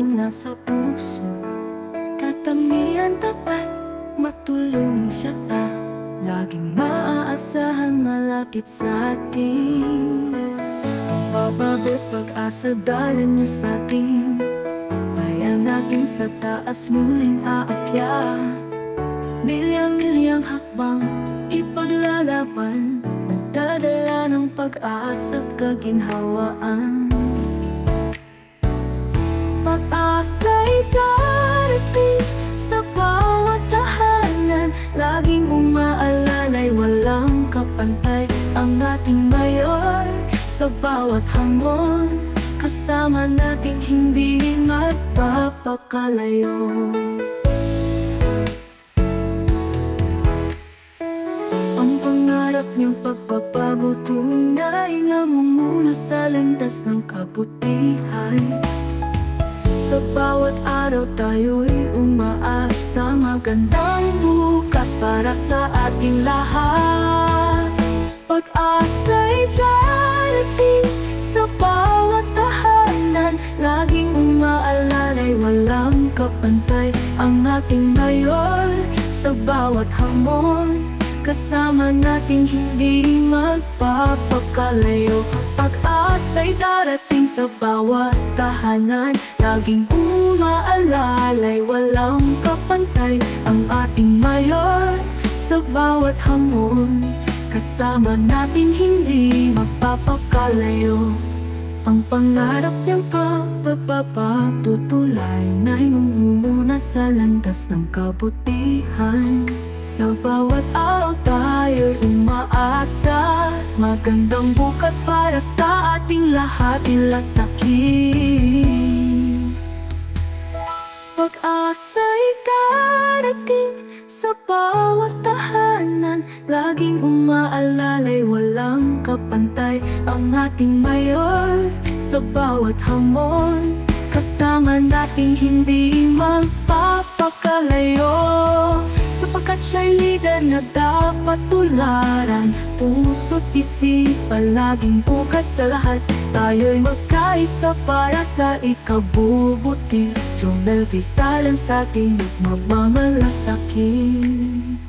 aking nasa puso. Katangian tapat, matulungin siya pa, laging maaasahan malapit sa atin. Ang pabagot pag-asa dala niya sa atin, bayan natin sa taas muling aakyat. Milyang-milyang hakbang ipaglalaban, nagdadala ng pag-asa at kaginhawaan. Pag-asa'y darating sa bawat tahanan, laging umaalalay, walang kapantay. Ang ating mayor sa bawat hamon, kasama natin hindi magpapakalayo. Ang pangarap niyang pagbabago, tunay na mumuna sa landas ng kabutihan. Sa bawat araw tayo'y umaasa, magandang bukas para sa ating lahat. Pag-asa'y darating sa bawat tahanan, laging umaalalay, walang kapantay. Ang ating mayor sa bawat hamon, kasama natin hindi magpapakalayo. Pag-asa'y darating sa bawat tahanan, laging umaalalay, walang kapantay. Ang ating mayor sa bawat hamon, kasama natin hindi magpapakalayo. Ang pangarap niyang pagpapatutulay na'y mumuna sa landas ng kabutihan. Sa bawat araw tayo'y umaasa, magandang bukas para sa ating lahat, ilasakit. Pag-asa'y darating sa bawat tahanan, laging umaalalay, walang kapantay. Ang ating mayor sa bawat hamon, kasama nating hindi magpapakalayo. Sapagkat siya'y lider na dapat tularan, puso't isipan laging bukas sa lahat. Tayo'y magkaisa para sa ikabubuti. Jomel Visalan sa ating magmamalasakit.